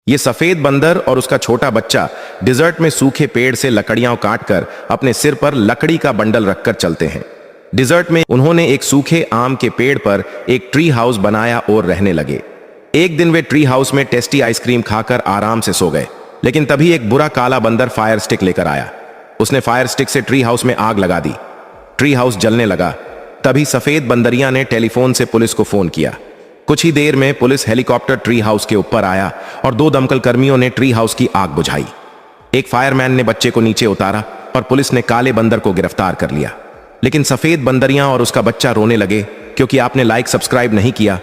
ये सफेद बंदर और उसका छोटा बच्चा डिजर्ट में सूखे पेड़ से लकड़ियां काटकर अपने सिर पर लकड़ी का बंडल रखकर चलते हैं। डिजर्ट में उन्होंने एक सूखे आम के पेड़ पर एक ट्री हाउस बनाया और रहने लगे। एक दिन वे ट्री हाउस में टेस्टी आइसक्रीम खाकर आराम से सो गए, लेकिन तभी एक बुरा काला बंदर फायर स्टिक लेकर आया। उसने फायर स्टिक से ट्री हाउस में आग लगा दी। ट्री हाउस जलने लगा। तभी सफेद बंदरिया ने टेलीफोन से पुलिस को फोन किया। कुछ ही देर में पुलिस हेलीकॉप्टर ट्री हाउस के ऊपर आया और 2 दमकल कर्मियों ने ट्री हाउस की आग बुझाई। एक फायरमैन ने बच्चे को नीचे उतारा और पुलिस ने काले बंदर को गिरफ्तार कर लिया। लेकिन सफेद बंदरिया और उसका बच्चा रोने लगे क्योंकि आपने लाइक सब्सक्राइब नहीं किया।